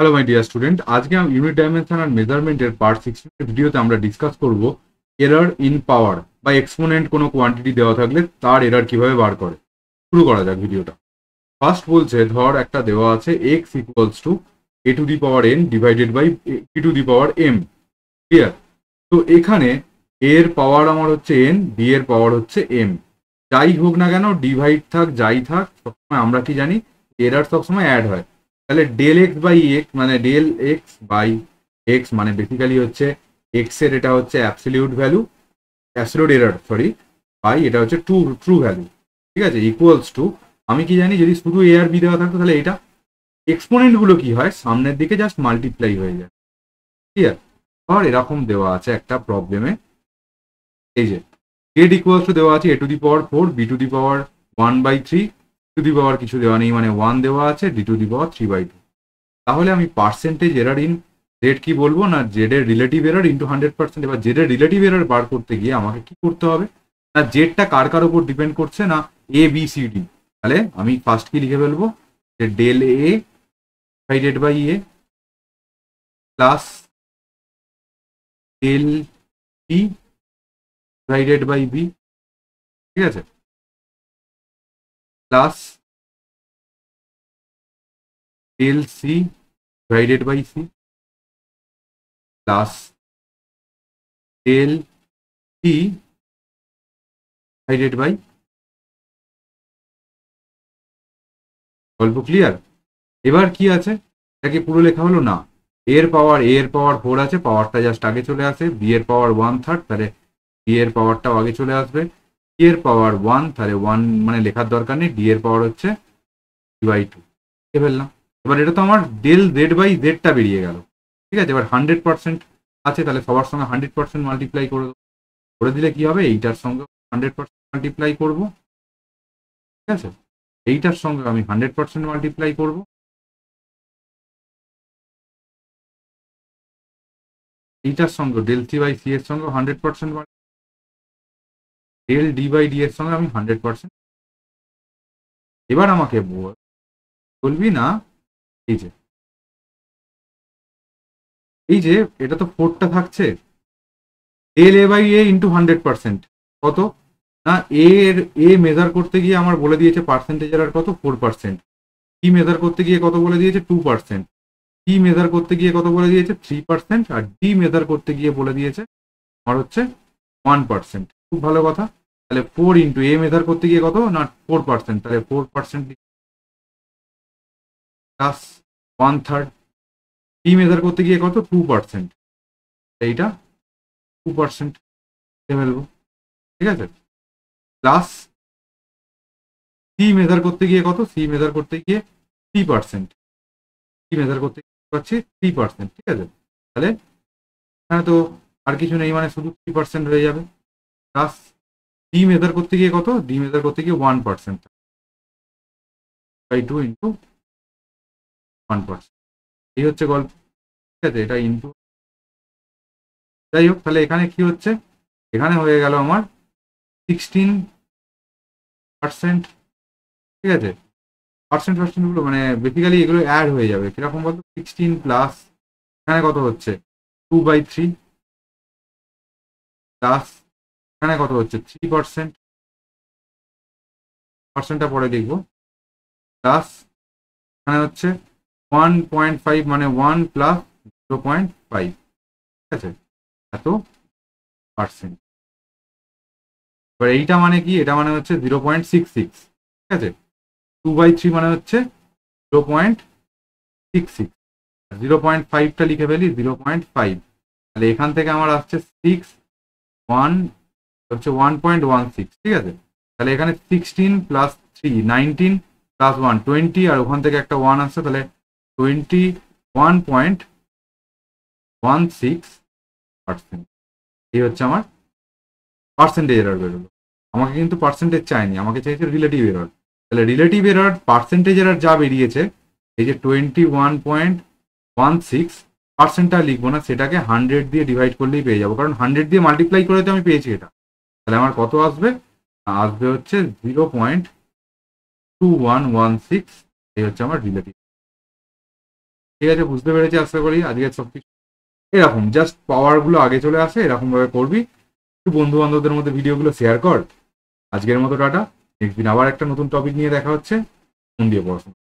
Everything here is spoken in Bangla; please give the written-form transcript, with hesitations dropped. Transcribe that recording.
হ্যালো মাই ডিয়ার স্টুডেন্ট, আজকে ইউনিট ডাইমেনশন আর মেজারমেন্টের পার্ট 16 ভিডিওতে আমরা ডিসকাস করব এরর ইন পাওয়ার বা এক্সপোনেন্ট কোনো কোয়ান্টিটি দেওয়া থাকলে তার এরর কিভাবে বার করে। শুরু করা যাক ভিডিওটা। ফার্স্ট বলছে, ধর একটা দেওয়া আছে x equals to a to the power n divided by p to the power m. Clear? তো এখানে এর পাওয়ার আমার হচ্ছে এন, বি এর পাওয়ার হচ্ছে এম। যাই হোক না কেন, ডিভাইড থাক যাই থাক, সবসময় আমরা কি জানি এরর সবসময় অ্যাড হয়। তাহলে ডেল এক্স বাই এক্স মানে ডেল এক্স বাই এক্স মানে বেসিক্যালি হচ্ছে এক্স এর এটা হচ্ছে absolute value, absolute error sorry, by এটা হচ্ছে ট্রু ভ্যালু। ঠিক আছে, ইকুয়ালস টু আমি কি জানি, যদি শুধু এ আর বি দেওয়া থাকতো তাহলে এটা এক্সপোনেন্ট গুলো কি হয় সামনের দিকে জাস্ট মাল্টিপ্লাই হয়ে যায়। ক্লিয়ার? আর এরকম দেওয়া আছে একটা প্রবলেমে, এই যে জেড ইকুয়ালস টু দেওয়া আছে A to the power 4 B to the power 1/3 to the power কিছু দেওয়া নেই মানে 1 দেওয়া আছে ডি টু দি পাওয়ার 3/2। তাহলে আমি পার্সেন্টেজ এরর ইন জেড কি বলবো না, জেড এর রিলেটিভ এরর ইন্টু 100%। এবার জেড এর রিলেটিভ এরর বার করতে গিয়ে আমাকে কি করতে হবে না, জেডটা কার কার উপর ডিপেন্ড করছে না, এ বি সি ডি। তাহলে আমি ফার্স্ট কি লিখে ফেলবো যে del a divided by a plus del b divided by b. ঠিক আছে, plus del c divided by c plus del d divided by. গল্প ক্লিয়ার? এবার কি আছে, এটাকে পুরো লেখা হলো না, এর পাওয়ার এ এর পাওয়ার 4 আছে, পাওয়ারটা জাস্ট আগে চলে আসে, বি এর পাওয়ার 1/3 তাহলে বি এর পাওয়ারটাও আগে চলে আসবে, সি এর পাওয়ার 1 তাহলে 1 মানে লেখার দরকার নেই, ডি এর পাওয়ার হচ্ছে d/2 লিখে ফেললাম। এবার এটা তো আমার ডেল জেড বাই জেডটা বেরিয়ে গেল। ঠিক আছে, এবার 100% আছে, তাহলে সবার সঙ্গে 100% মাল্টিপ্লাই করে দিলে কি হবে, এইটার সঙ্গে 100% মাল্টিপ্লাই করবো। ঠিক আছে, এইটার সঙ্গে আমি 100% মাল্টিপ্লাই করবো, এইটার সঙ্গে ডেল সি বাই সি এর সঙ্গে 100%, ডেল ডি বাই ডি এর সঙ্গে আমি 100%। এবার আমাকে বলবি না, এই যে এই যে এটা তো 4টা থাকছে, del a by a into 100% কত না, এর এ মেজার করতে গিয়ে আমার বলে দিয়েছে পার্সেন্টেজ এর কত 4%, ই মেজার করতে গিয়ে কত বলে দিয়েছে 2%, ই মেজার করতে গিয়ে কত বলে দিয়েছে 3%, আর ডি মেজার করতে গিয়ে বলে দিয়েছে আমার হচ্ছে 1%। খুব ভালো কথা। তাহলে 4 ইন্টু এ মেজার করতে গিয়ে কত না 4%, তাহলে 4% প্লাস 1/3, বি মেজার করতে গিয়ে কত 2%, এইটা 2% ফেলবো। ঠিক আছে, প্লাস সি মেজার করতে গিয়ে কত, সি মেজার করতে গিয়ে 3%, সি মেজার করতে পারছি 3%। ঠিক আছে, তাহলে এখানে তো আর কিছু নেই মানে শুধু 3% হয়ে যাবে, প্লাস ডি মেজার করতে গিয়ে কত, ডি মেজার করতে গিয়ে 1% বাই 2 ইন্টু 1%। এই হচ্ছে গল্প। ঠিক আছে, এটা ইন্টু, যাই হোক তাহলে এখানে কি হচ্ছে, এখানে হয়ে গেল আমার 16%। ঠিক আছে, পার্সেন্ট গুলো মানে বেসিক্যালি এগুলো অ্যাড হয়ে যাবে, কিরকম বলতো 16 প্লাস এখানে কত হচ্ছে 2/3 প্লাস এখানে কত হচ্ছে 3%, পার্সেন্টটা পরে দেখবো, প্লাস এখানে হচ্ছে 1.5 মানে 1 প্লাস 0.5। ঠিক আছে, এত পার্সেন্ট। এবার এইটা মানে কি, এটা মানে হচ্ছে 0.66। ঠিক আছে, 2/3 মানে হচ্ছে 0.66, 0.5টা লিখে ফেলি 0.5, তাহলে এখান থেকে আমার আসছে 1 হচ্ছে 1.16। ঠিক আছে, তাহলে এখানে 16 প্লাস 3 19 প্লাস 1 20, আর ওখান থেকে একটা 1 আসছে, তাহলে 21.16%। এই হচ্ছে আমার পার্সেন্টেজ এরর বেরোলো। আমাকে কিন্তু পার্সেন্টেজ চাইনি, আমাকে চাইছে রিলেটিভ এরর। তাহলে রিলেটিভ এরর পার্সেন্টেজ এরর যা বেরিয়েছে, এই যে 21.16 পার্সেন্টটা লিখবো না, সেটাকে 100 দিয়ে ডিভাইড করলেই পেয়ে যাবো, কারণ 100 দিয়ে মাল্টিপ্লাই করে তো আমি পেয়েছি এটা। তাহলে আমার কত আসবে, আসবে হচ্ছে 0.2116। এই হচ্ছে আমার রিলেটিভ। ঠিক আছে, বুঝতে পেরেছি আশা করি। আজকে সব কিছু এরকম জাস্ট পাওয়ারগুলো আগে চলে আসে, এরকম ভাবে করবি। একটু বন্ধু বান্ধবদের মধ্যে ভিডিওগুলো শেয়ার কর। আজকের মতো টাটা। নেক্সট দিন আবার একটা নতুন টপিক নিয়ে দেখা হচ্ছে। মন দিয়ে পড়াশোনা।